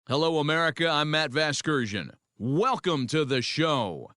Hello, America. I'm Matt Vasgersian. Welcome to the show.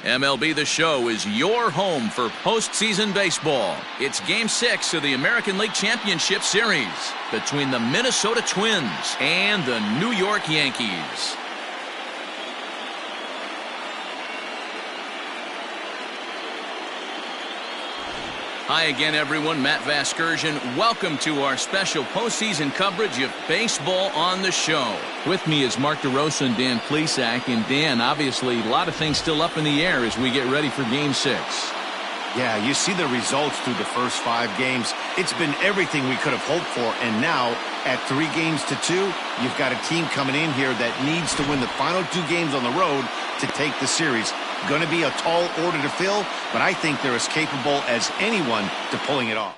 MLB The Show is your home for postseason baseball. It's Game 6 of the American League Championship Series between the Minnesota Twins and the New York Yankees. Hi again, everyone. Matt Vasgersian. Welcome to our special postseason coverage of Baseball on the Show. With me is Mark DeRosa and Dan Plesac. And Dan, obviously, a lot of things still up in the air as we get ready for Game 6. Yeah, you see the results through the first 5 games. It's been everything we could have hoped for. And now, at 3-2, you've got a team coming in here that needs to win the final 2 games on the road to take the series. Going to be a tall order to fill, but I think they're as capable as anyone to pulling it off.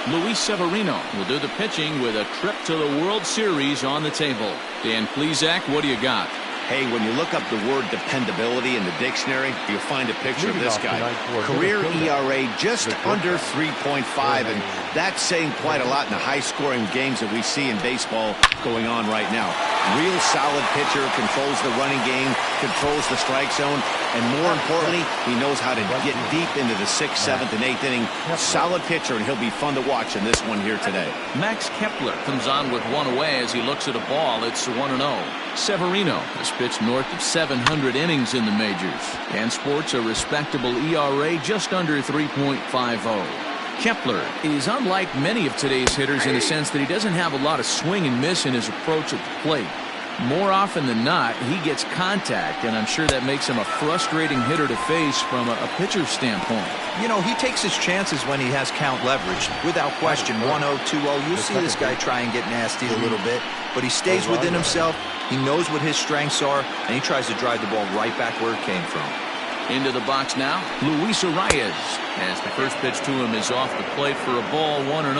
Luis Severino will do the pitching with a trip to the World Series on the table. Dan Plesac, what do you got? Hey, when you look up the word dependability in the dictionary, you'll find a picture of this guy. Career ERA just under 3.5, and that's saying quite a lot in the high-scoring games that we see in baseball going on right now. Real solid pitcher, controls the running game, controls the strike zone, and more importantly, he knows how to get deep into the 6th, 7th, and 8th inning. Solid pitcher, and he'll be fun to watch in this one here today. Max Kepler comes on with one away as he looks at a ball. It's 1-0. Severino has pitched north of 700 innings in the majors and sports a respectable ERA just under 3.50. Kepler is unlike many of today's hitters in the sense that he doesn't have a lot of swing and miss in his approach at the plate. More often than not, he gets contact, and I'm sure that makes him a frustrating hitter to face from a pitcher's standpoint. You know, he takes his chances when he has count leverage. Without question, 1-0, 2-0, you'll see this guy try and get nasty a little bit, but he stays within himself. He knows what his strengths are, and he tries to drive the ball right back where it came from. Into the box now, Luis Arias, as the first pitch to him is off the plate for a ball, 1-0.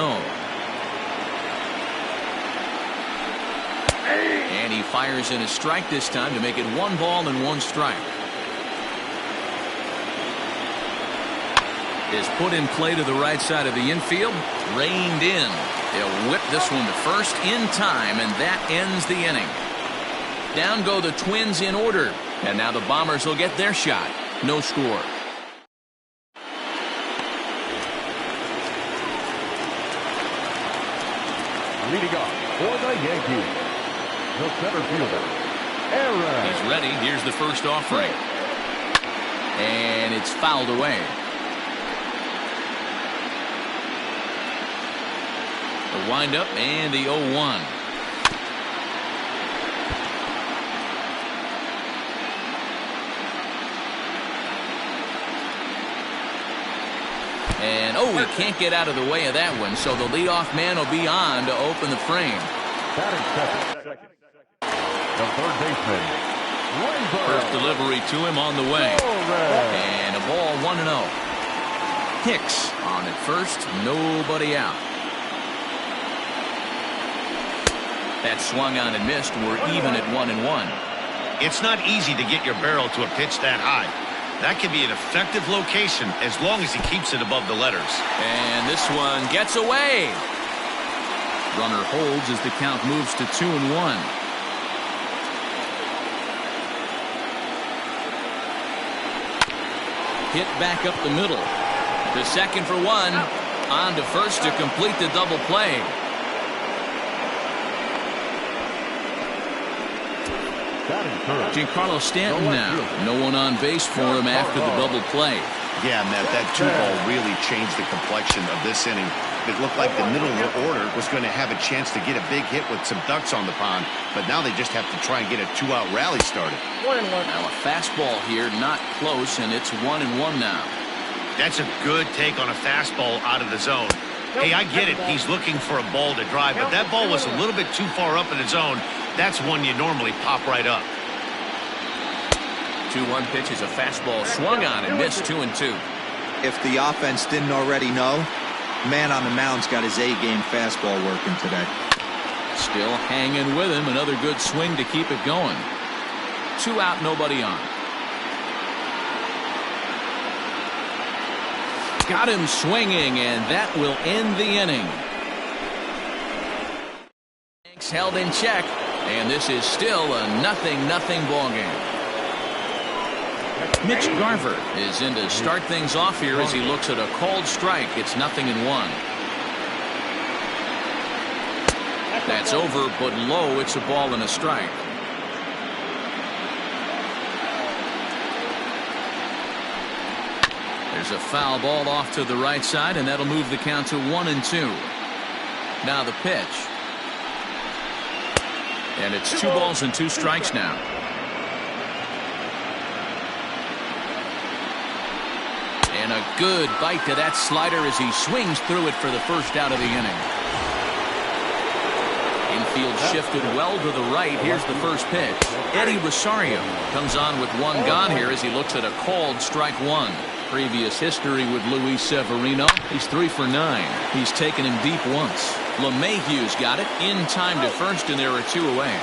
And he fires in a strike this time to make it 1 ball and 1 strike. Is put in play to the right side of the infield, reined in. They'll whip this one to first in time, and that ends the inning. Down go the Twins in order, and now the Bombers will get their shot. No score. Leading off for the Yankees, the center fielder, Aaron. He's ready. Here's the first offering. And it's fouled away. The windup and the 0-1. And, oh, he can't get out of the way of that one, so the leadoff man will be on to open the frame. Batting second. The third baseman, Razor. First delivery to him on the way. And a ball, 1-0. Hicks on at first, nobody out. That swung on and missed. We're even at 1-1. It's not easy to get your barrel to a pitch that high. That can be an effective location as long as he keeps it above the letters. And this one gets away. Runner holds as the count moves to 2-1. Hit back up the middle. To second for 1. On to first to complete the double play. Giancarlo Stanton now. No one on base for him after the double play. Yeah, Matt, that 2-ball really changed the complexion of this inning. It looked like the middle of the order was going to have a chance to get a big hit with some ducks on the pond, but now they just have to try and get a 2-out rally started. 1-1. Now a fastball here, not close, and it's 1-1 now. That's a good take on a fastball out of the zone. Hey, I get it. He's looking for a ball to drive, but that ball was a little bit too far up in the zone. That's one you normally pop right up. 2-1 pitch is a fastball swung on and missed. 2-2. If the offense didn't already know, man on the mound's got his A-game fastball working today. Still hanging with him. Another good swing to keep it going. 2 out, nobody on. Got him swinging, and that will end the inning. Hanks held in check, and this is still a 0-0 ball game. Mitch Garver is in to start things off here as he looks at a called strike. It's 0-1. That's over, but low. It's a ball and a strike. There's a foul ball off to the right side, and that'll move the count to 1-2. Now the pitch. And it's 2 balls and 2 strikes now. And a good bite to that slider as he swings through it for the first out of the inning. Infield shifted well to the right. Here's the first pitch. Eddie Rosario comes on with 1 gone here as he looks at a called strike 1. Previous history with Luis Severino. He's 3 for 9. He's taken him deep once. LeMahieu's got it in time to first, and there are 2 away.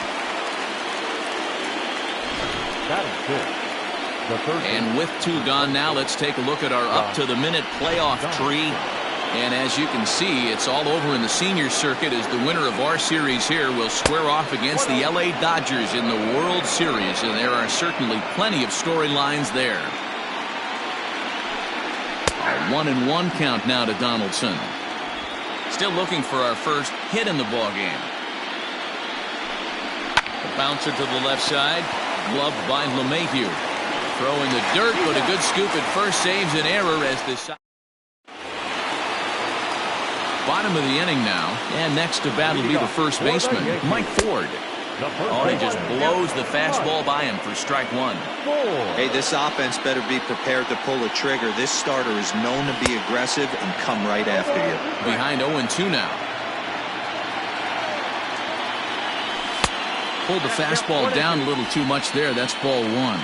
Batting fifth, the third. And with 2 gone now, let's take a look at our up-to-the-minute playoff tree. And as you can see, it's all over in the senior circuit as the winner of our series here will square off against the LA Dodgers in the World Series. And there are certainly plenty of storylines there. A 1-1 count now to Donaldson. Still looking for our first hit in the ballgame. The bouncer to the left side. Gloved by LeMahieu. Throw in the dirt, but a good scoop at first saves an error as this. Bottom of the inning now, and next to bat will be the first baseman, Mike Ford. Oh, he just blows the fastball by him for strike 1. Hey, this offense better be prepared to pull a trigger. This starter is known to be aggressive and come right after you. Behind 0-2 now. Pulled the fastball down a little too much there. That's ball 1.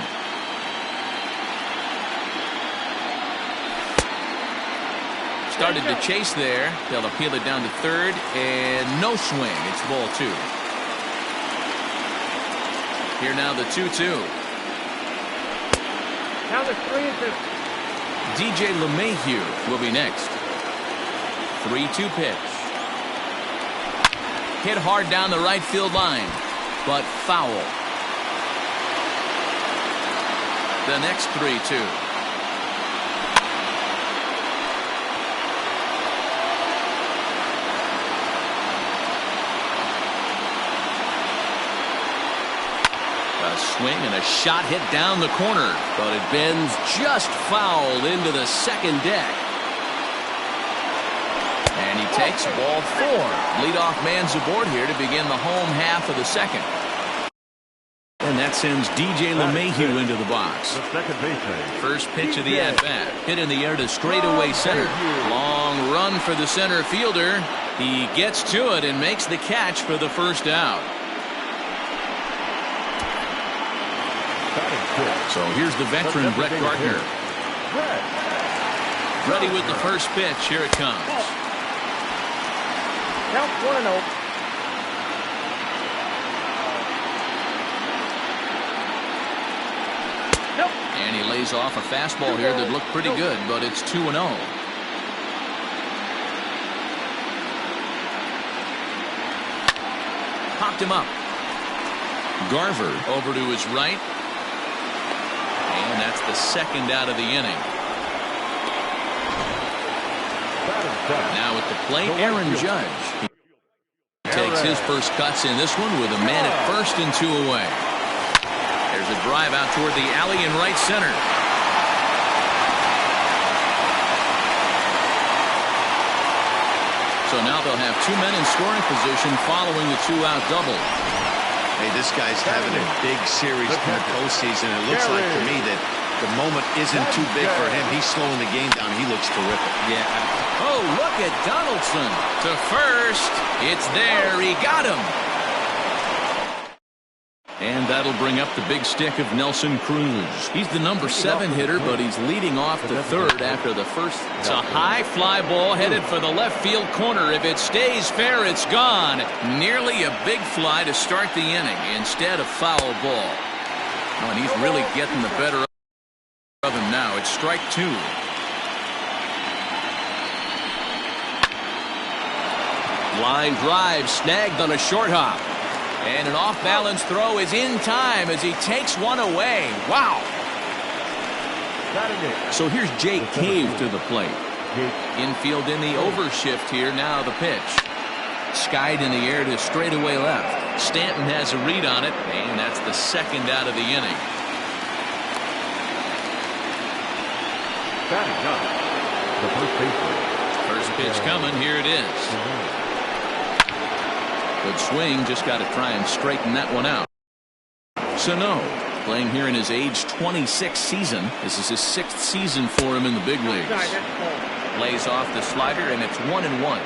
Started to chase there. They'll appeal it down to third, and no swing. It's ball 2. Here now the 2-2. Now the 3-2. DJ LeMahieu will be next. 3-2 pitch. Hit hard down the right field line, but foul. The next 3-2. A swing and a shot hit down the corner, but it bends just foul into the second deck. And he takes ball 4. Leadoff man's aboard here to begin the home half of the second. And that sends DJ LeMahieu into the box. The second baseman. First pitch of the at-bat. Hit in the air to straightaway center. Long run for the center fielder. He gets to it and makes the catch for the first out. So here's the veteran Brett Gardner. Ready with the first pitch. Here it comes. Count 1-0. And he lays off a fastball here that looked pretty good, but it's 2-0. Popped him up. Garver over to his right. And that's the second out of the inning. Now at the plate, Aaron Judge. He takes his first cuts in this one with a man at first and 2 away. There's a drive out toward the alley in right center. So now they'll have 2 men in scoring position following the 2-out double. Hey, this guy's having a big series in the postseason. It looks like to me that the moment isn't too big for him. He's slowing the game down. He looks terrific. Yeah. Oh, look at Donaldson to first. It's there. He got him. And that'll bring up the big stick of Nelson Cruz. He's the number 7 hitter, but he's leading off to third after the first. It's a high fly ball headed for the left field corner. If it stays fair, it's gone. Nearly a big fly to start the inning instead of foul ball. Oh, and he's really getting the better of him now. It's strike 2. Line drive snagged on a short hop. And an off-balance throw is in time as he takes one away. Wow. So here's Jake Cave to the plate. Infield in the overshift here. Now the pitch. Skied in the air to straightaway left. Stanton has a read on it, and that's the second out of the inning. First pitch coming. Here it is. Good swing, just got to try and straighten that one out. Sano, playing here in his age 26 season. This is his 6th season for him in the big leagues. Lays off the slider, and it's 1-1.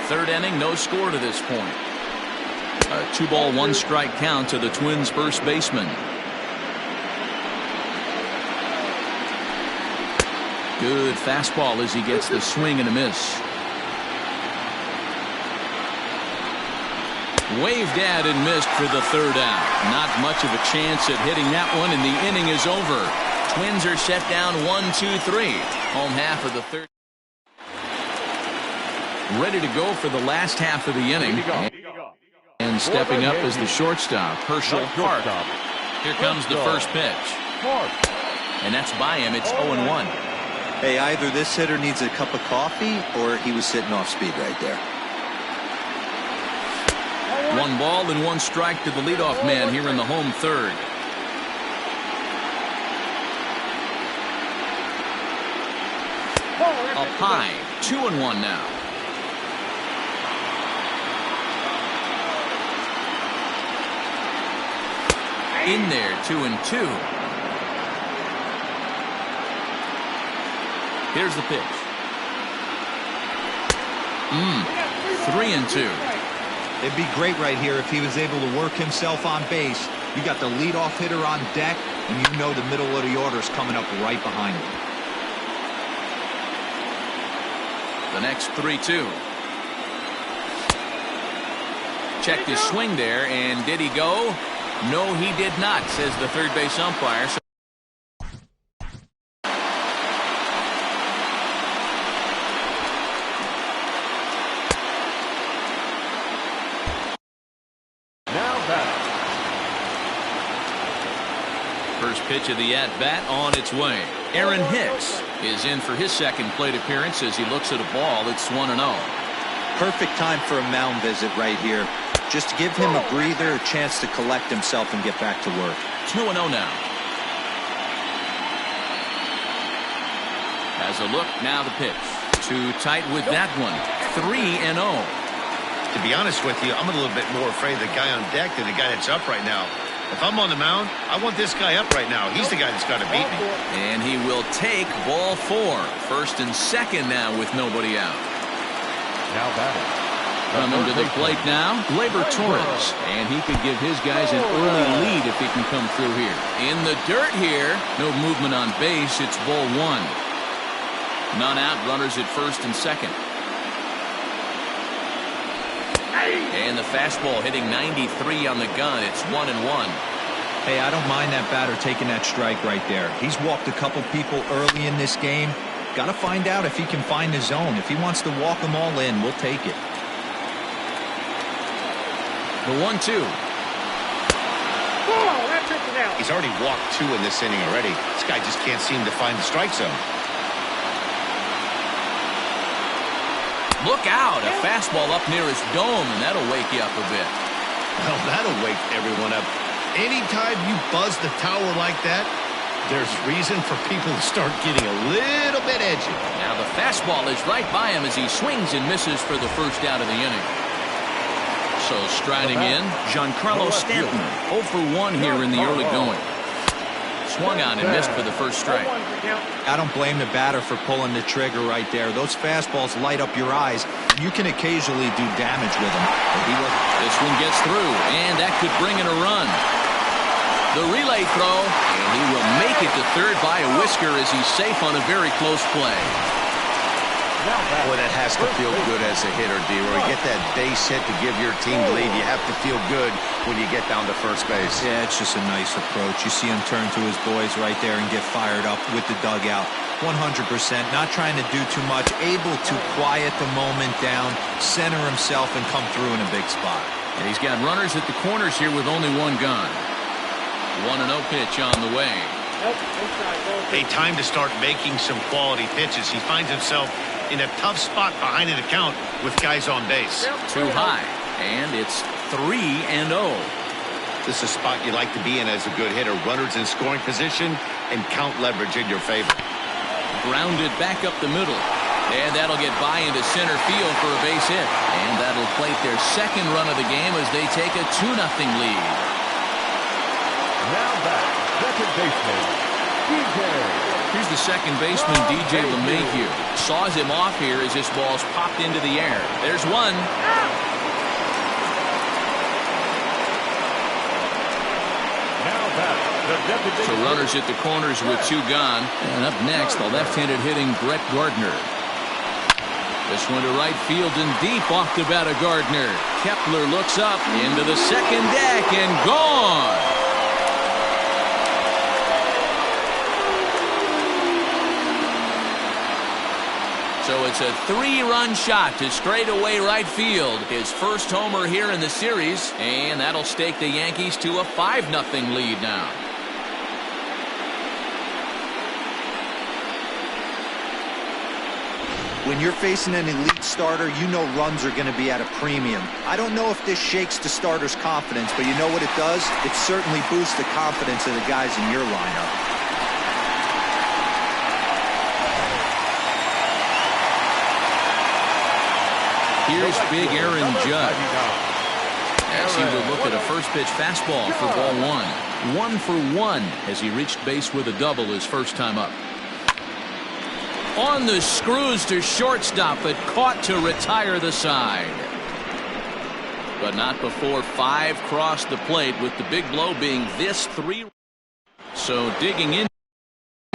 Third inning, no score to this point. A 2-ball, 1-strike count to the Twins' first baseman. Good fastball as he gets the swing and a miss. Waved at and missed for the third out. Not much of a chance at hitting that one, and the inning is over. Twins are set down 1-2-3. Home half of the third. Ready to go for the last half of the inning. And stepping up is the shortstop, Herschel Park. Here comes the first pitch. And that's by him. It's 0-1. Hey, either this hitter needs a cup of coffee or he was sitting off speed right there. 1 ball and 1 strike to the leadoff man here in the home third. Up high, 2-1 now. In there, 2-2. Here's the pitch. 3-2. It'd be great right here if he was able to work himself on base. You got the leadoff hitter on deck, and you know the middle of the order is coming up right behind him. The next 3-2. Checked his swing there, and did he go? No, he did not, says the third base umpire. First pitch of the at-bat on its way. Aaron Hicks is in for his second plate appearance as he looks at a ball. It's 1-0. Perfect time for a mound visit right here. Just to give him a breather, a chance to collect himself and get back to work. 2-0 now. Has a look, now the pitch. Too tight with that one. 3-0. To be honest with you, I'm a little bit more afraid of the guy on deck than the guy that's up right now. If I'm on the mound, I want this guy up right now. He's the guy that's got to beat me. And he will take ball 4. First and second now with nobody out. Now batting. Coming to the plate now, Gleyber Torres. And he could give his guys an early lead if he can come through here. In the dirt here, no movement on base. It's ball 1. None out, runners at first and second. And the fastball hitting 93 on the gun. It's 1-1. Hey, I don't mind that batter taking that strike right there. He's walked a couple people early in this game. Got to find out if he can find his zone. If he wants to walk them all in, we'll take it. The 1-2. He's already walked 2 in this inning already. This guy just can't seem to find the strike zone. Look out, a fastball up near his dome, and that'll wake you up a bit. Well, that'll wake everyone up. Anytime you buzz the tower like that, there's reason for people to start getting a little bit edgy. Now the fastball is right by him as he swings and misses for the first out of the inning. So striding in, Giancarlo Stanton, 0 for 1 here in the early going. Swung on and missed for the first strike. I don't blame the batter for pulling the trigger right there. Those fastballs light up your eyes, and you can occasionally do damage with them. This one gets through, and that could bring in a run. The relay throw, and he will make it to third by a whisker as he's safe on a very close play. Boy, that has to feel good as a hitter, D-Roy. You get that base hit to give your team the lead. You have to feel good when you get down to first base. Yeah, it's just a nice approach. You see him turn to his boys right there and get fired up with the dugout. 100%, not trying to do too much, able to quiet the moment down, center himself, and come through in a big spot. And he's got runners at the corners here with only 1 gone. 1-0 pitch on the way. A time to start making some quality pitches. He finds himself in a tough spot behind an account with guys on base. Too high, and it's 3-0. This is a spot you like to be in as a good hitter. Runners in scoring position and count leverage in your favor. Grounded back up the middle, and that'll get by into center field for a base hit. And that'll plate their second run of the game as they take a 2-0 lead. Now back, second baseman, DJ. Here's the second baseman, DJ LeMahieu. Saws him off here as this ball's popped into the air. There's one. So runners at the corners with 2 gone. And up next, the left-handed hitting Brett Gardner. This one to right field and deep off the bat of Gardner. Kepler looks up into the second deck and gone. So it's a 3-run shot to straightaway right field. His first homer here in the series, and that'll stake the Yankees to a 5-0 lead now. When you're facing an elite starter, you know runs are going to be at a premium. I don't know if this shakes the starter's confidence, but you know what it does? It certainly boosts the confidence of the guys in your lineup. Here's big Aaron Judge as he will look at a first pitch fastball for ball 1. 1 for 1 as he reached base with a double his first time up. On the screws to shortstop, but caught to retire the side. But not before 5 crossed the plate, with the big blow being this 3. So digging in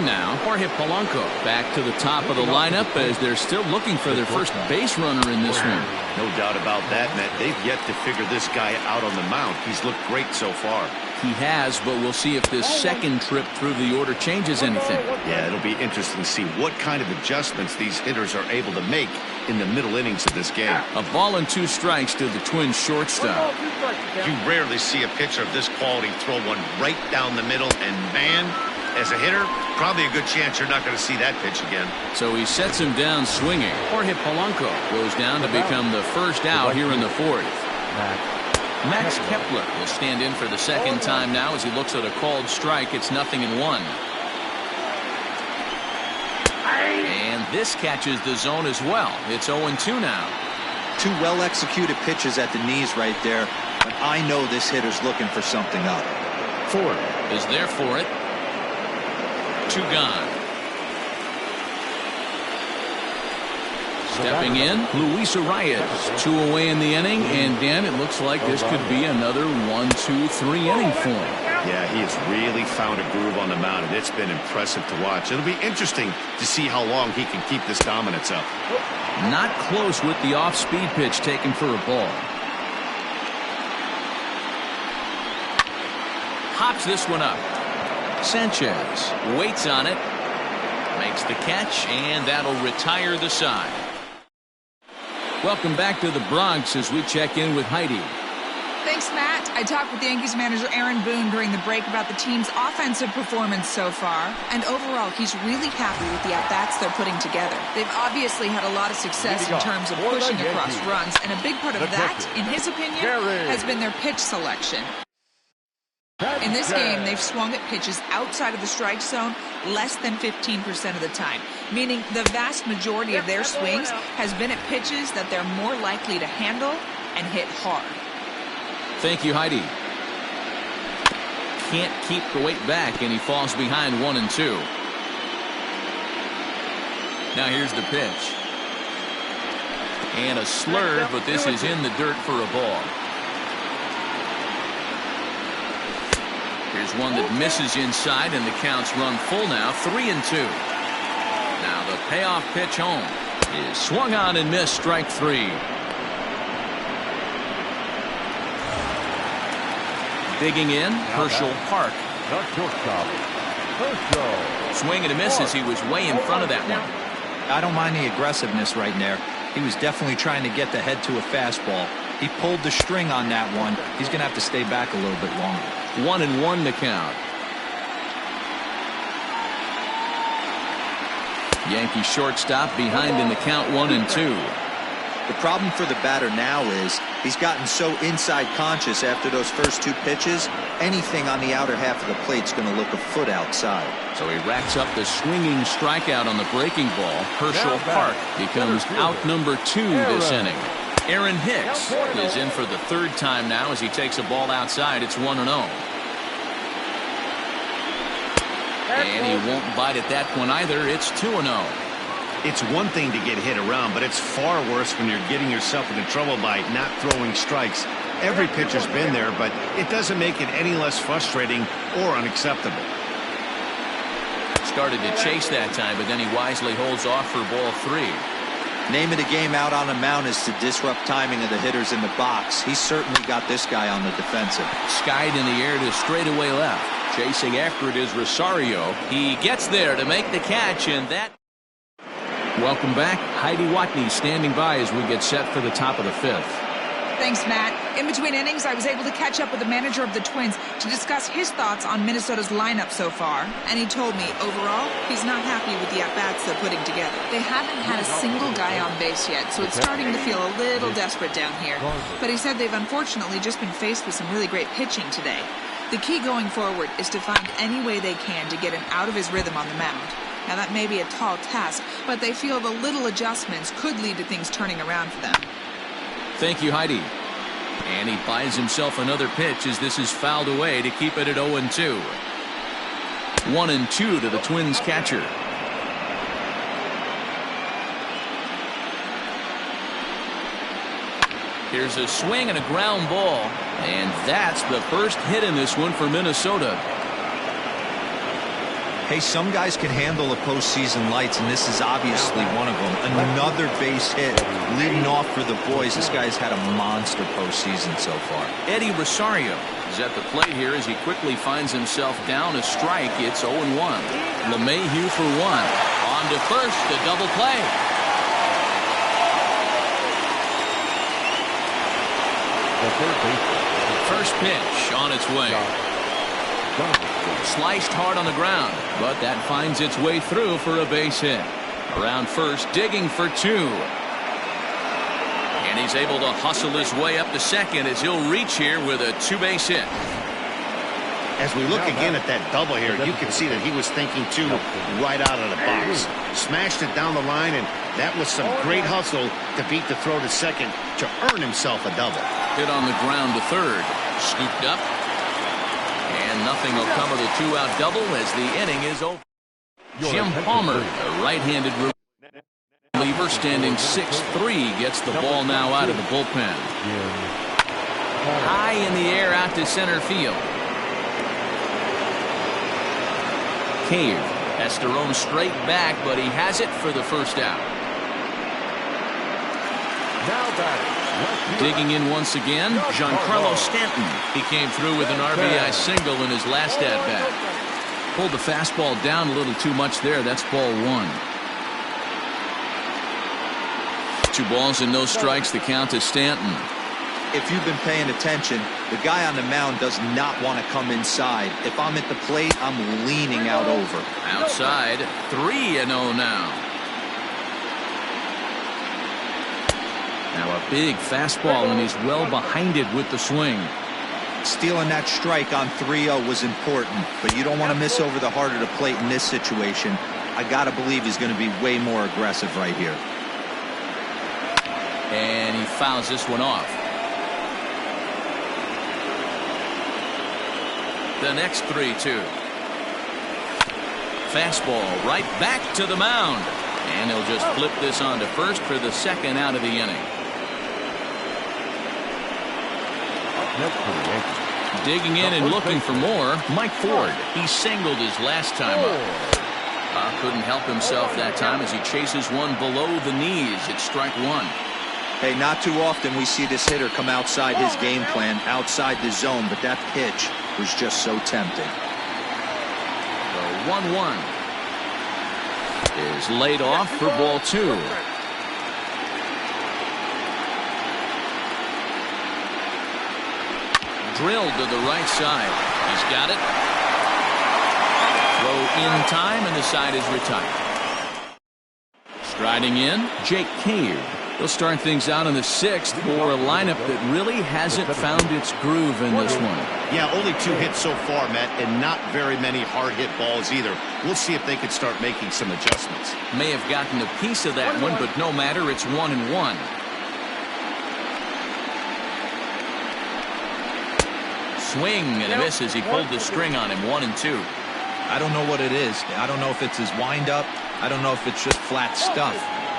now, Jorge Polanco back to the top of the lineup as they're still looking for their first base runner in this one. No doubt about that, Matt. They've yet to figure this guy out on the mound. He's looked great so far. He has, but we'll see if this second trip through the order changes anything. Yeah, it'll be interesting to see what kind of adjustments these hitters are able to make in the middle innings of this game. A ball and 2 strikes to the Twins shortstop. You rarely see a pitcher of this quality throw one right down the middle, and man, as a hitter, probably a good chance you're not going to see that pitch again. So he sets him down swinging. Jorge Polanco goes down to become the first out here in the 4th. Max Kepler will stand in for the second time now as he looks at a called strike. It's 0-1. And this catches the zone as well. It's 0-2 now. 2 well-executed pitches at the knees right there, but I know this hitter's looking for something up. Ford is there for it. 2 gone. Stepping in, Luis Arias. 2 away in the inning, and Dan, it looks like this could be another 1, 2, 3 inning for him. Yeah, he has really found a groove on the mound, and it's been impressive to watch. It'll be interesting to see how long he can keep this dominance up. Not close with the off-speed pitch taken for a ball. Hops this one up. Sanchez waits on it, makes the catch, and that'll retire the side. Welcome back to the Bronx as we check in with Heidi. Thanks, Matt. I talked with Yankees manager Aaron Boone during the break about the team's offensive performance so far, and overall he's really happy with the at-bats they're putting together. They've obviously had a lot of success in terms of pushing across runs, and a big part of that, in his opinion, has been their pitch selection. In this game, they've swung at pitches outside of the strike zone less than 15% of the time, meaning the vast majority of their swings has been at pitches that they're more likely to handle and hit hard. Thank you, Heidi. Can't keep the weight back, and he falls behind 1-2. Now here's the pitch. And a slurve, but this is in the dirt for a ball. Here's one that misses inside, and the count's run full now, 3-2. Now the payoff pitch home is swung on and missed, strike 3. Digging in, Herschel Park. Swing and a miss as he was way in front of that one. I don't mind the aggressiveness right there. He was definitely trying to get the head to a fastball. He pulled the string on that one. He's going to have to stay back a little bit longer. 1-1 the count. Yankee shortstop behind in the count, 1-2. The problem for the batter now is he's gotten so inside conscious after those first 2 pitches, anything on the outer half of the plate's going to look a foot outside. So he racks up the swinging strikeout on the breaking ball. Herschel Park becomes out number 2 this inning. Aaron Hicks is in for the 3rd time now as he takes a ball outside. It's 1-0. And he won't bite at that one either. It's 2-0. It's one thing to get hit around, but it's far worse when you're getting yourself into trouble by not throwing strikes. Every pitcher's been there, but it doesn't make it any less frustrating or unacceptable. Started to chase that time, but then he wisely holds off for ball 3. Name of the game out on the mound is to disrupt timing of the hitters in the box. He's certainly got this guy on the defensive. Skied in the air to straightaway left. Chasing after it is Rosario. He gets there to make the catch, and that... Welcome back. Heidi Watney standing by as we get set for the top of the fifth. Thanks, Matt. In between innings, I was able to catch up with the manager of the Twins to discuss his thoughts on Minnesota's lineup so far. And he told me, overall, he's not happy with the at-bats they're putting together. They haven't had a single guy on base yet, so it's starting to feel a little desperate down here. But he said they've unfortunately just been faced with some really great pitching today. The key going forward is to find any way they can to get him out of his rhythm on the mound. Now, that may be a tall task, but they feel the little adjustments could lead to things turning around for them. Thank you, Heidi. And he buys himself another pitch as this is fouled away to keep it at 0-2. 1-2 to the Twins catcher. Here's a swing and a ground ball. And that's the first hit in this one for Minnesota. Hey, some guys can handle the postseason lights, and this is obviously one of them. Another base hit leading off for the boys. This guy's had a monster postseason so far. Eddie Rosario is at the plate here as he quickly finds himself down a strike. It's 0-1. LeMahieu for one. On to first, the double play. First pitch on its way. Sliced hard on the ground, but that finds its way through for a base hit. Around first, digging for two. And he's able to hustle his way up to second as he'll reach here with a two-base hit. As we look again at that double here, you can see that he was thinking two right out of the box. Smashed it down the line, and that was some great hustle to beat the throw to second to earn himself a double. Hit on the ground to third. Scooped up. And nothing will come of the two-out double as the inning is over. Jim Palmer, a right-handed reliever, standing 6'3", gets the ball now out of the bullpen. High in the air out to center field. Cave has to roam straight back, but he has it for the first out. Now batting. Digging in once again, Giancarlo Stanton. He came through with an RBI single in his last at-bat. Pulled the fastball down a little too much there. That's ball one. 2 balls and no strikes. The count to Stanton. If you've been paying attention, the guy on the mound does not want to come inside. If I'm at the plate, I'm leaning out over. Outside, 3-0 now. Now a big fastball, and he's well behind it with the swing. Stealing that strike on 3-0 was important, but you don't want to miss over the heart of the plate in this situation. I got to believe he's going to be way more aggressive right here. And he fouls this one off. The next 3-2. Fastball right back to the mound. And he'll just flip this on to first for the second out of the inning. Digging in and looking for more, Mike Ford. He singled his last time up. Couldn't help himself that time as he chases one below the knees. It's strike one. Hey, not too often we see this hitter come outside his game plan, outside the zone, but that pitch was just so tempting. The 1-1 is laid off for ball two. Drilled to the right side. He's got it. Throw in time, and the side is retired. Striding in, Jake Cave. He'll start things out in the 6th for a lineup that really hasn't found its groove in this one. Yeah, only 2 hits so far, Matt, and not very many hard hit balls either. We'll see if they can start making some adjustments. May have gotten a piece of that one, but no matter, it's 1-1. Swing and a miss as he pulled the string on him. 1-2. I don't know what it is. I don't know if it's his windup. I don't know if it's just flat stuff.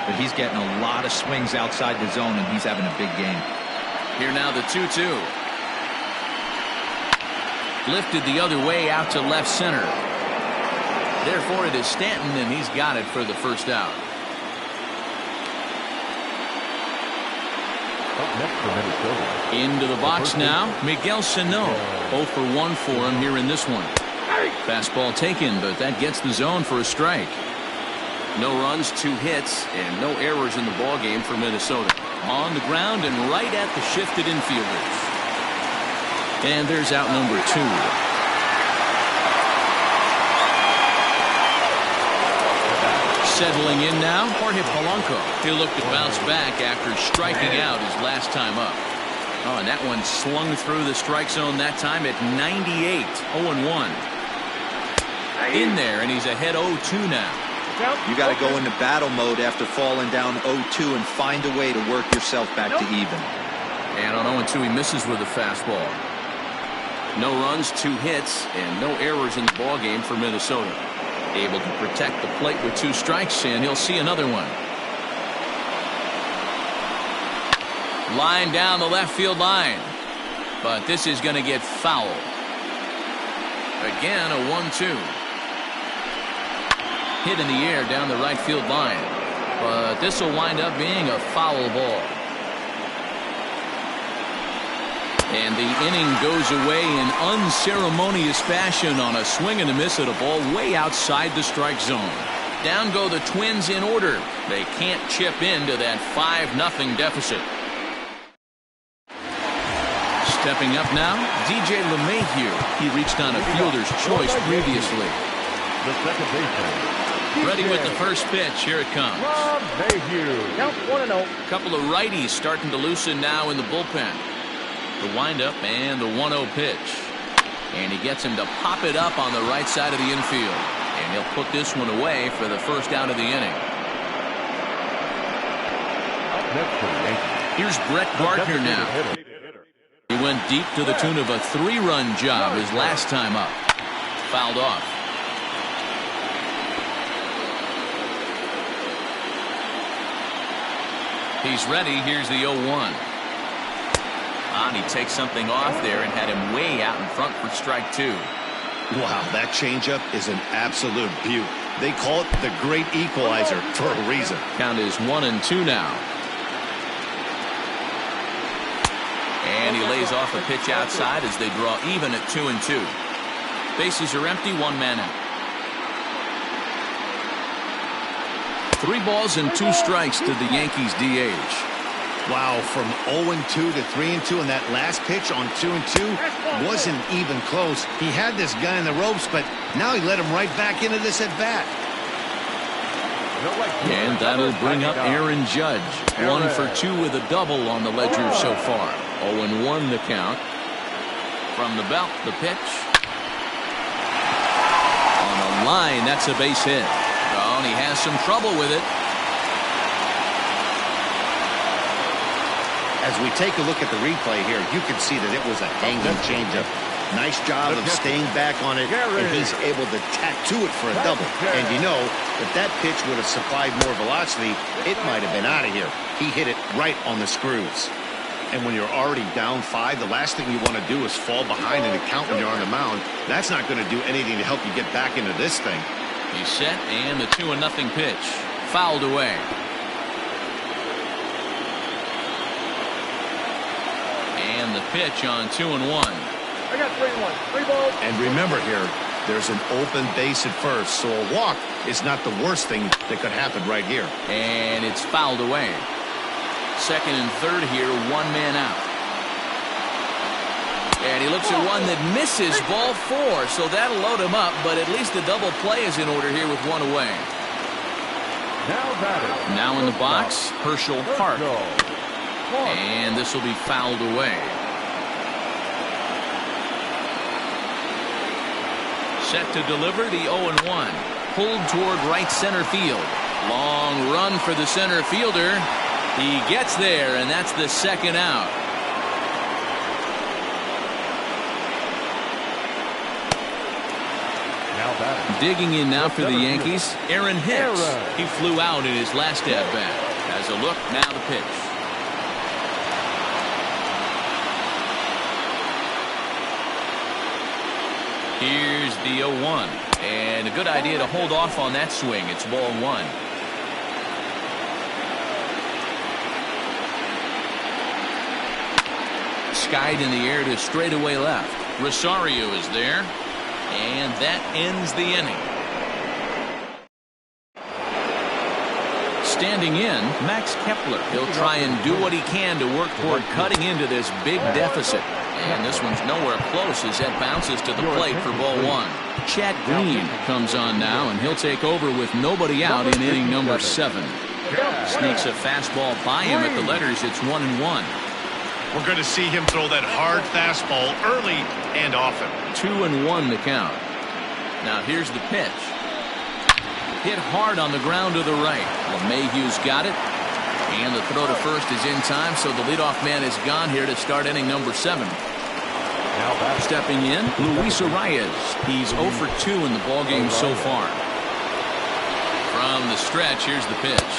But he's getting a lot of swings outside the zone, and he's having a big game. Here now the 2-2. Lifted the other way out to left center. Therefore it is Stanton, and he's got it for the first out. Up next for Minnesota. Into the box now, Miguel Sano. 0 for 1 for him here in this one. Fastball taken, but that gets the zone for a strike. No runs, 2 hits, and no errors in the ball game for Minnesota. On the ground and right at the shifted infielders. And there's out number 2. Settling in now, Jorge Polanco. He'll look to bounce back after striking out his last time up. Oh, and that one slung through the strike zone that time at 98, 0-1. In there, and he's ahead 0-2 now. You got to go into battle mode after falling down 0-2 and find a way to work yourself back to even. And on 0-2, he misses with a fastball. No runs, 2 hits, and no errors in the ball game for Minnesota. Able to protect the plate with 2 strikes, and he'll see another one. Line down the left field line. But this is going to get foul. Again, a 1-2. Hit in the air down the right field line. But this will wind up being a foul ball. And the inning goes away in unceremonious fashion on a swing and a miss at a ball way outside the strike zone. Down go the Twins in order. They can't chip into that 5-0 deficit. Stepping up now, DJ LeMahieu. He reached on a fielder's choice previously. The second baseman. Ready with the first pitch. Here it comes. LeMahieu. Count 1-0. Couple of righties starting to loosen now in the bullpen. The windup and the 1-0 pitch. And he gets him to pop it up on the right side of the infield. And he'll put this one away for the first out of the inning. Up next for the Yankees. Here's Brett Gardner now. He went deep to the tune of a 3-run job his last time up. Fouled off. He's ready. Here's the 0-1. And he takes something off there and had him way out in front for strike 2. Wow, that changeup is an absolute beaut. They call it the great equalizer for a reason. Count is 1-2 now. And he lays off a pitch outside as they draw even at 2-2. Bases are empty, 1 man out. 3 balls and 2 strikes to the Yankees DH. Wow, from 0-2 to 3-2, and that last pitch on 2-2 wasn't even close. He had this guy in the ropes, but now he let him right back into this at bat. And that'll bring up Aaron Judge. 1 for 2 with a double on the ledger so far. 0-1 the count. From the belt, the pitch. On a line, that's a base hit. Oh, and he has some trouble with it. As we take a look at the replay here, you can see that it was a hanging changeup. Nice job of staying back on it, and he's able to tattoo it for a double. And you know, if that pitch would have supplied more velocity, it might have been out of here. He hit it right on the screws. And when you're already down 5, the last thing you want to do is fall behind in a count when you're on the mound. That's not going to do anything to help you get back into this thing. He's set, and the 2-0 pitch. Fouled away. And the pitch on 2-1. I got 3-1. 3 balls. And remember here, there's an open base at first, so a walk is not the worst thing that could happen right here. And it's fouled away. Second and third here, 1 man out. And he looks at one that misses ball 4, so that'll load him up, but at least the double play is in order here with 1 away. Now in the box, Herschel Park. And this will be fouled away. Set to deliver the 0-1. Pulled toward right center field. Long run for the center fielder. He gets there, and that's the second out. Digging in now for the Yankees, Aaron Hicks. He flew out in his last at-bat. Has a look, now the pitch. Here's the 0-1. And a good idea to hold off on that swing. It's ball 1. skied in the air to straightaway left. Rosario is there, and that ends the inning. Standing in, Max Kepler. He'll try and do what he can to work toward cutting into this big deficit. And this one's nowhere close as that bounces to the plate for ball one. Chad Green comes on now, and he'll take over with nobody out in inning number 7. Sneaks a fastball by him at the letters. It's 1-1. We're going to see him throw that hard fastball early and often. 2-1 the count. Now here's the pitch. Hit hard on the ground to the right. LeMahieu's got it. And the throw to first is in time, so the leadoff man is gone here to start inning number 7. Now stepping in, Luis Arias. He's 0 for 2 in the ballgame so far. From the stretch, here's the pitch.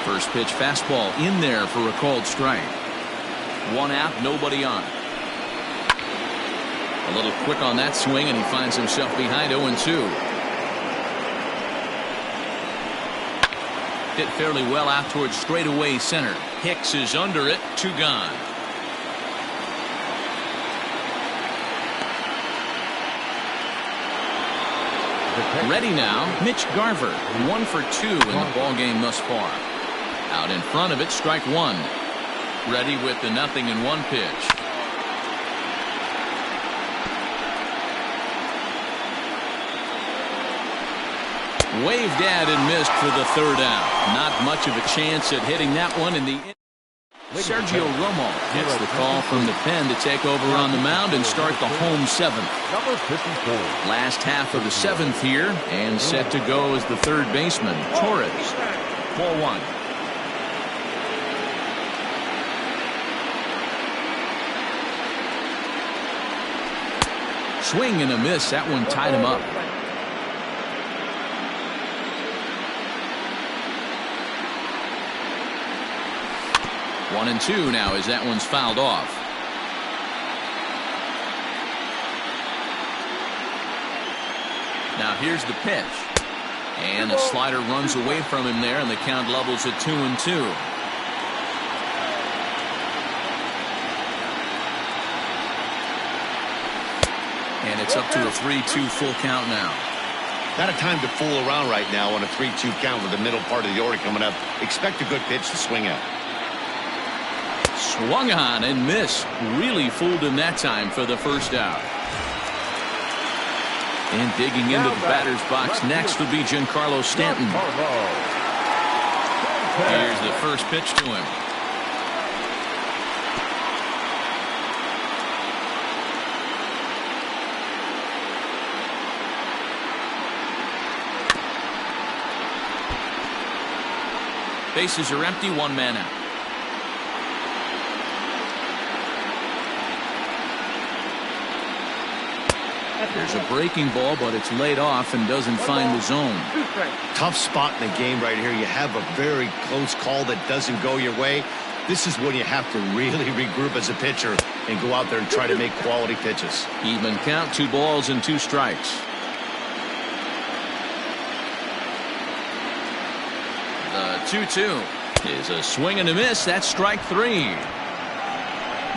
First pitch fastball in there for a called strike. 1 out, nobody on. A little quick on that swing, and he finds himself behind 0-2. Hit fairly well out towards straightaway center. Hicks is under it. 2 gone. Ready now, Mitch Garver. 1 for 2 in the ballgame thus far. Out in front of it, strike 1. Ready with the 0-1 pitch. Waved at and missed for the 3rd out. Not much of a chance at hitting that one in the. Sergio Romo gets the call from the pen to take over on the mound and start the home 7th. Number 54. Last half of the 7th here, and set to go as the 3rd baseman, Torres. Ball 1. Swing and a miss. That one tied him up. 1-2 now as that one's fouled off. Now here's the pitch. And the slider runs away from him there, and the count levels at 2-2. And it's up to a 3-2 full count now. Not a time to fool around right now on a 3-2 count with the middle part of the order coming up. Expect a good pitch to swing at. Swung on and missed. Really fooled him that time for the 1st out. And digging into the batter's box next would be Giancarlo Stanton. Here's the first pitch to him. Bases are empty, 1 man out. There's a breaking ball, but it's laid off and doesn't find the zone. Tough spot in the game right here. You have a very close call that doesn't go your way. This is when you have to really regroup as a pitcher and go out there and try to make quality pitches. Even count, 2 balls and 2 strikes. The 2-2 is a swing and a miss. That's strike 3.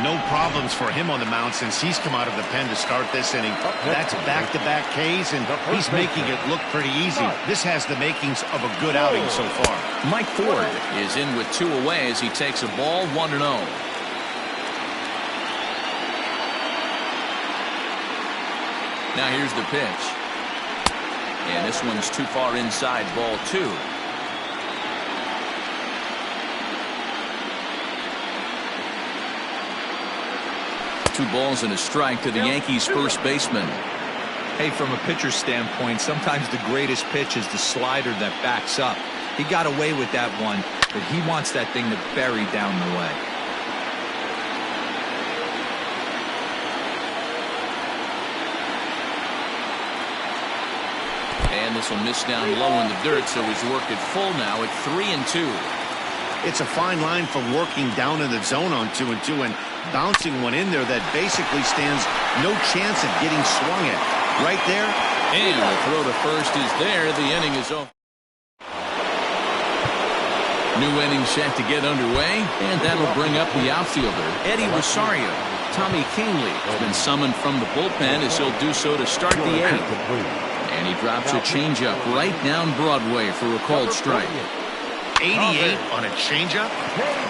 No problems for him on the mound since he's come out of the pen to start this inning. That's back-to-back Ks, and he's making it look pretty easy. This has the makings of a good outing so far. Mike Ford is in with 2 away as he takes a ball, 1-0. Now here's the pitch. And this one's too far inside, ball 2. Two balls and a strike to the Yankees' first baseman. Hey, from a pitcher's standpoint, sometimes the greatest pitch is the slider that backs up. He got away with that one, but he wants that thing to bury down the way. And this will miss down low in the dirt, so he's worked it full now at 3-2. It's a fine line from working down in the zone on 2-2 and bouncing one in there that basically stands no chance of getting swung at. Right there. And the throw to first is there. The inning is over. New inning set to get underway, and that'll bring up the outfielder, Eddie Rosario. Tommy Canley has been summoned from the bullpen as he'll do so to start the 8th. And he drops a changeup right down Broadway for a called strike. 88 on a changeup?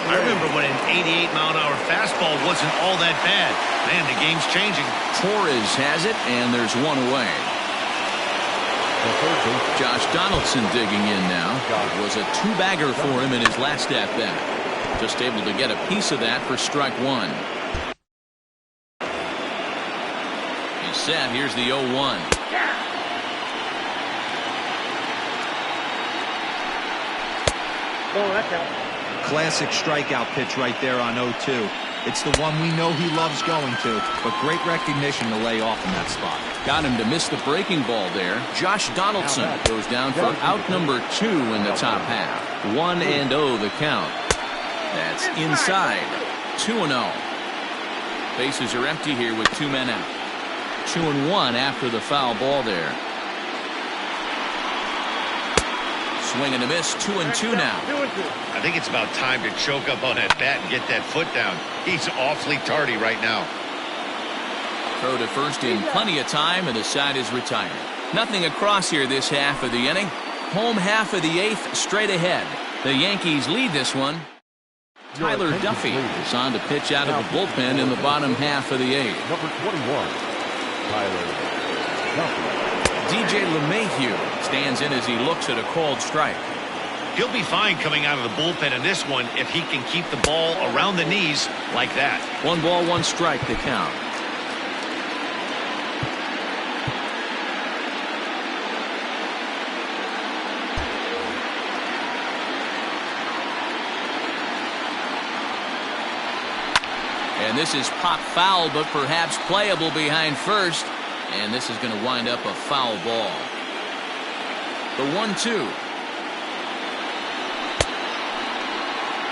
I remember when an 88-mile-an-hour fastball wasn't all that bad. Man, the game's changing. Torres has it, and there's one away. Josh Donaldson digging in now. It was a 2-bagger for him in his last at-bat. Just able to get a piece of that for strike 1. He's set. Here's the 0-1. Classic strikeout pitch right there on 0-2. It's the one we know he loves going to, but great recognition to lay off in that spot. Got him to miss the breaking ball there. Josh Donaldson goes down for out number 2 in the top half. 1-0 the count. That's inside. 2-0. Bases are empty here with 2 men out. 2-1 after the foul ball there. Swing and a miss. 2-2 now. I think it's about time to choke up on that bat and get that foot down. He's awfully tardy right now. Throw to first in plenty of time, and the side is retired. Nothing across here this half of the inning. Home half of the 8th straight ahead. The Yankees lead this one. Tyler Duffy is on to pitch out of the bullpen in the bottom half of the 8th. Number 21, Tyler Duffy. DJ LeMahieu stands in as he looks at a called strike. He'll be fine coming out of the bullpen in this one if he can keep the ball around the knees like that. 1 ball, 1 strike to count. And this is pop foul, but perhaps playable behind first. And this is going to wind up a foul ball. The 1-2.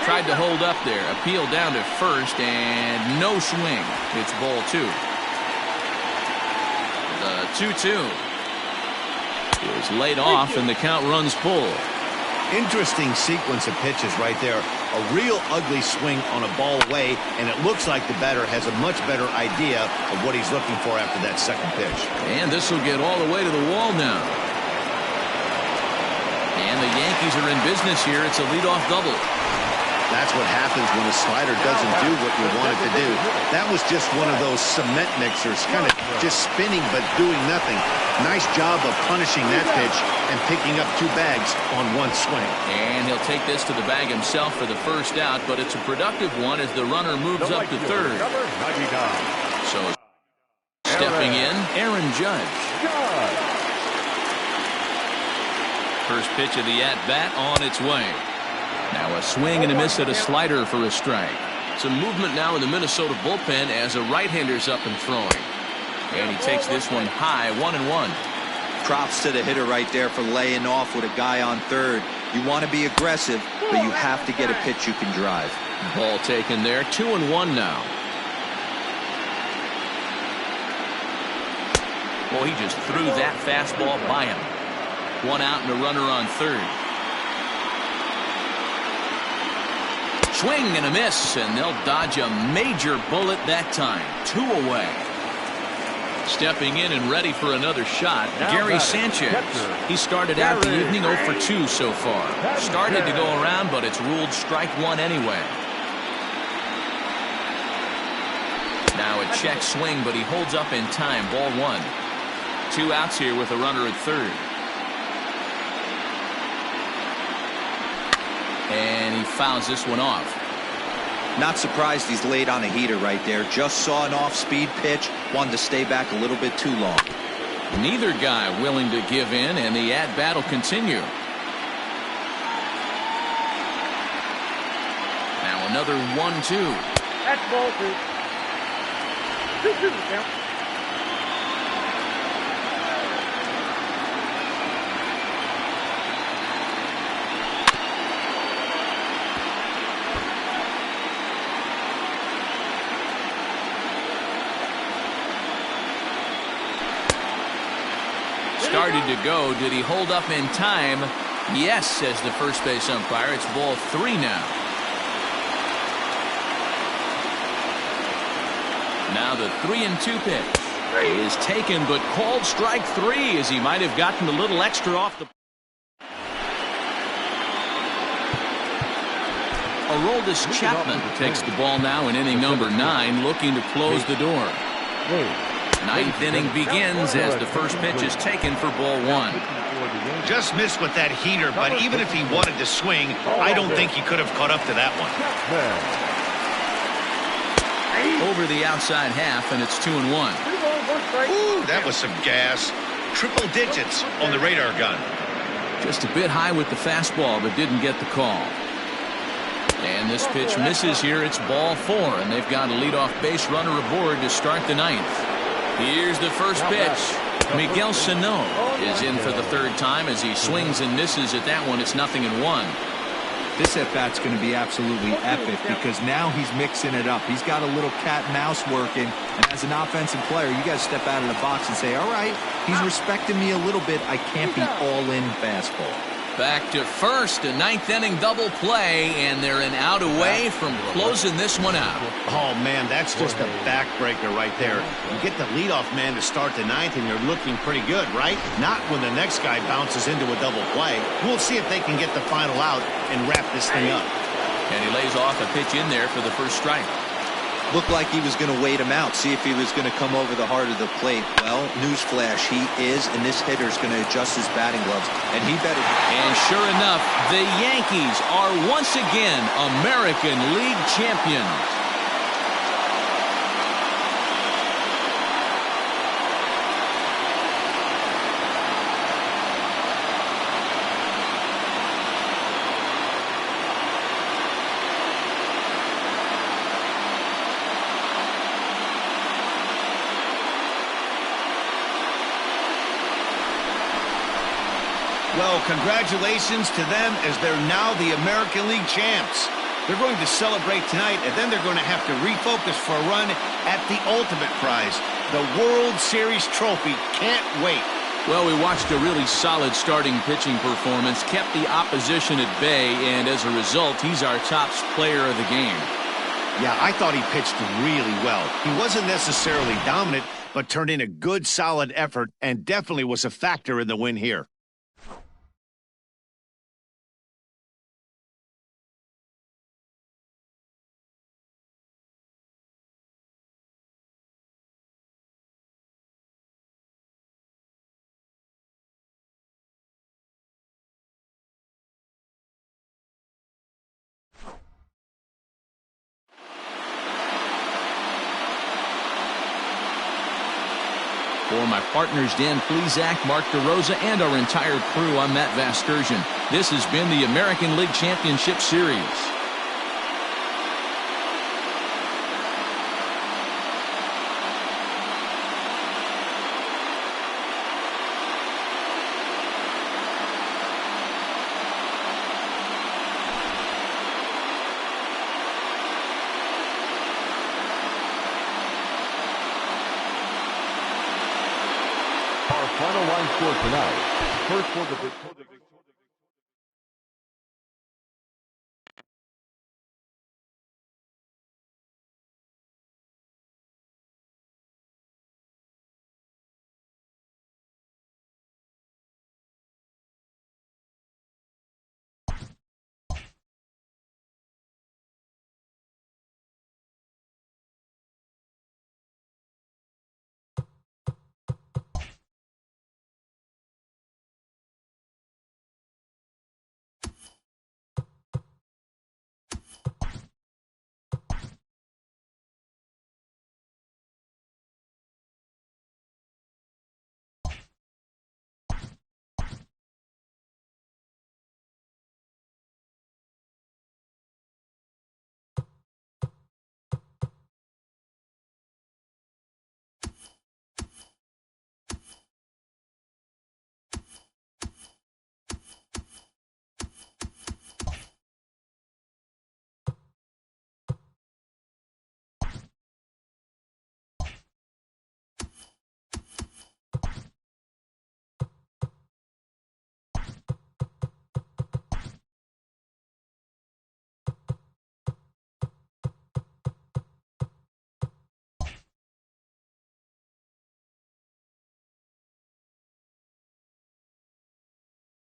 Tried to hold up there. Appeal down to first, and no swing. It's ball 2. The 2-2 is laid off, and the count runs full. Interesting sequence of pitches right there. A real ugly swing on a ball away, and it looks like the batter has a much better idea of what he's looking for after that second pitch. And this will get all the way to the wall now. And the Yankees are in business here. It's a leadoff double. That's what happens when a slider doesn't do what you want it to do. That was just one of those cement mixers, kind of just spinning but doing nothing. Nice job of punishing that pitch and picking up 2 bags on 1 swing. And he'll take this to the bag himself for the first out, but it's a productive one as the runner moves up to third. So stepping in, Aaron Judge. First pitch of the at-bat on its way. Now a swing and a miss at a slider for a strike. Some movement now in the Minnesota bullpen as a right-hander's up and throwing. And he takes this one high, 1-1. Props to the hitter right there for laying off with a guy on third. You want to be aggressive, but you have to get a pitch you can drive. Ball taken there, 2-1 now. Well, he just threw that fastball by him. 1 out and a runner on third. Swing and a miss, and they'll dodge a major bullet that time. 2 away. Stepping in and ready for another shot, Gary Sanchez. He started out the evening 0 for 2 so far. Started to go around, but it's ruled strike 1 anyway. Now a check swing, but he holds up in time. Ball 1. 2 outs here with a runner at third. And he fouls this one off. Not surprised he's laid on a heater right there. Just saw an off-speed pitch. Wanted to stay back a little bit too long. Neither guy willing to give in, and the at-bat will continue. Now another 1-2. That's ball 2. 2-2 count. Started to go. Did he hold up in time? Yes, says the first base umpire. It's ball 3 now. Now the 3-2 pitch is taken, but called strike 3 as he might have gotten a little extra off the. Aroldis Chapman takes the ball now in inning number 9, looking to close the door. Ninth inning begins as the first pitch is taken for ball 1. Just missed with that heater, but even if he wanted to swing, I don't think he could have caught up to that one. Over the outside half, and it's 2-1. Ooh, that was some gas. Triple digits on the radar gun. Just a bit high with the fastball, but didn't get the call. And this pitch misses here. It's ball 4, and they've got a leadoff base runner aboard to start the 9th. Here's the first pitch. Miguel Sano is in for the 3rd time as he swings and misses at that one. It's 0-1. This at-bat's going to be absolutely epic because now he's mixing it up. He's got a little cat and mouse working, and as an offensive player, you got to step out of the box and say, all right, he's respecting me a little bit. I can't be all-in fastball. Back to first, a 9th inning double play, and they're an out away from closing this one out. Oh, man, that's just a backbreaker right there. You get the leadoff man to start the 9th, and you're looking pretty good, right? Not when the next guy bounces into a double play. We'll see if they can get the final out and wrap this thing up. And he lays off a pitch in there for the first strike. Looked like he was going to wait him out, see if he was going to come over the heart of the plate. Well, newsflash, he is, and this hitter's going to adjust his batting gloves, and he better. And sure enough, the Yankees are once again American League champions. Well, congratulations to them as they're now the American League champs. They're going to celebrate tonight, and then they're going to have to refocus for a run at the ultimate prize, the World Series trophy. Can't wait. Well, we watched a really solid starting pitching performance, kept the opposition at bay, and as a result, he's our top player of the game. Yeah, I thought he pitched really well. He wasn't necessarily dominant, but turned in a good, solid effort and definitely was a factor in the win here. For my partners Dan Plesac, Mark DeRosa, and our entire crew, I'm Matt Vasgersian. This has been the American League Championship Series. Final line score tonight. First for the